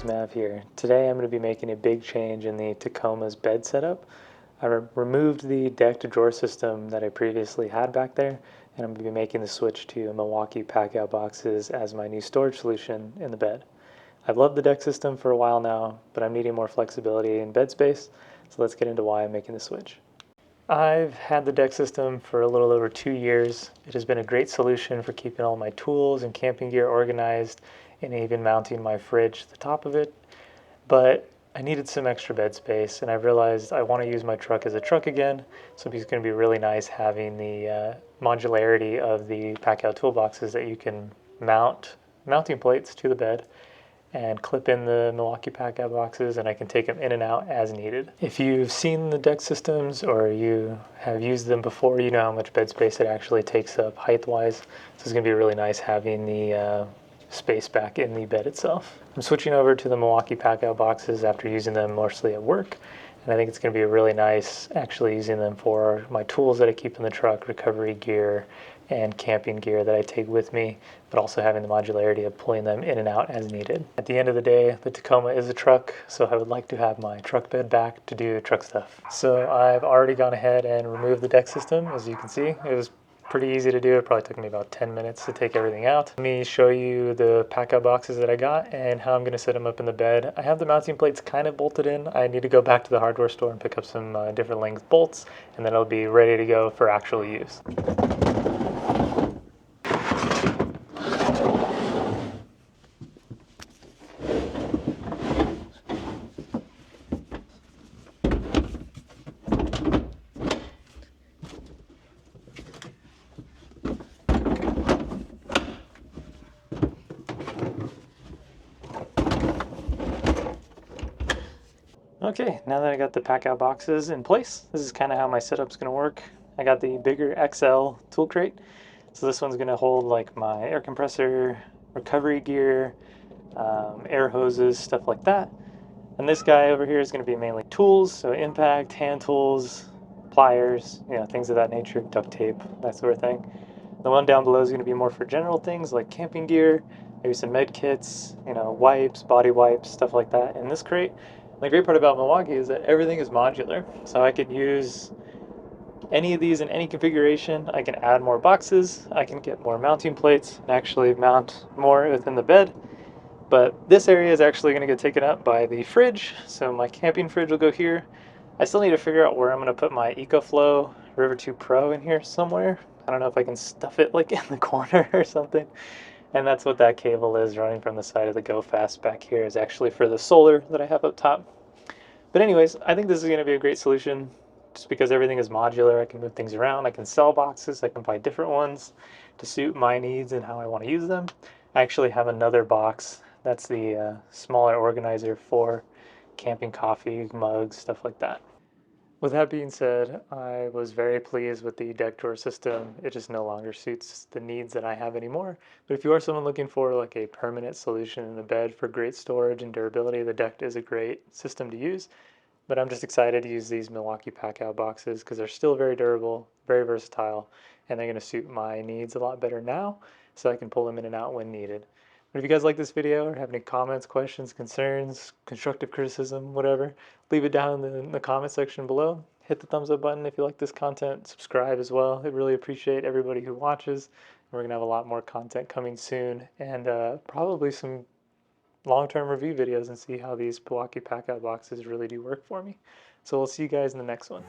Mav here. Today I'm going to be making a big change in the Tacoma's bed setup. I removed the deck to drawer system that I previously had back there, and I'm going to be making the switch to Milwaukee Packout boxes as my new storage solution in the bed. I've loved the deck system for a while now, but I'm needing more flexibility in bed space, so let's get into why I'm making the switch. I've had the deck system for a little over 2 years. It has been a great solution for keeping all my tools and camping gear organized and even mounting my fridge to the top of it. But I needed some extra bed space, and I realized I want to use my truck as a truck again, so it's going to be really nice having the modularity of the Packout toolboxes that you can mount mounting plates to the bed and clip in the Milwaukee Packout boxes, and I can take them in and out as needed. If you've seen the deck systems or you have used them before, you know how much bed space it actually takes up height-wise. So it's going to be really nice having the space back in the bed itself. I'm switching over to the Milwaukee Packout boxes after using them mostly at work, and I think it's going to be really nice actually using them for my tools that I keep in the truck, recovery gear, and camping gear that I take with me, but also having the modularity of pulling them in and out as needed. At the end of the day, the Tacoma is a truck, so I would like to have my truck bed back to do truck stuff. So I've already gone ahead and removed the deck system. As you can see, it was pretty easy to do. It probably took me about 10 minutes to take everything out. Let me show you the Packout boxes that I got and how I'm going to set them up in the bed. I have the mounting plates kind of bolted in. I need to go back to the hardware store and pick up some different length bolts, and then it'll be ready to go for actual use. Okay, now that I got the Packout boxes in place, this is kind of how my setup's going to work. I got the bigger XL tool crate, so this one's going to hold like my air compressor, recovery gear, air hoses, stuff like that. And this guy over here is going to be mainly tools, so impact, hand tools, pliers, things of that nature, duct tape, that sort of thing. The one down below is going to be more for general things like camping gear, maybe some med kits, wipes, body wipes, stuff like that in this crate. And the great part about Milwaukee is that everything is modular, so I could use any of these in any configuration. I can add more boxes, I can get more mounting plates, and actually mount more within the bed. But this area is actually going to get taken up by the fridge, so my camping fridge will go here. I still need to figure out where I'm going to put my EcoFlow River 2 Pro in here somewhere. I don't know if I can stuff it like in the corner or something. And that's what that cable is running from the side of the Go Fast back here, is actually for the solar that I have up top. But anyways, I think this is going to be a great solution just because everything is modular. I can move things around. I can sell boxes. I can buy different ones to suit my needs and how I want to use them. I actually have another box. That's the smaller organizer for camping coffee, mugs, stuff like that. With that being said, I was very pleased with the deck drawer system. It just no longer suits the needs that I have anymore. But if you are someone looking for like a permanent solution in the bed for great storage and durability, the deck is a great system to use. But I'm just excited to use these Milwaukee Packout boxes because they're still very durable, very versatile, and they're going to suit my needs a lot better now, so I can pull them in and out when needed. But if you guys like this video or have any comments, questions, concerns, constructive criticism, whatever, leave it down in the comment section below. Hit the thumbs up button if you like this content. Subscribe as well. I really appreciate everybody who watches. We're going to have a lot more content coming soon, and probably some long-term review videos and see how these Milwaukee Packout boxes really do work for me. So we'll see you guys in the next one.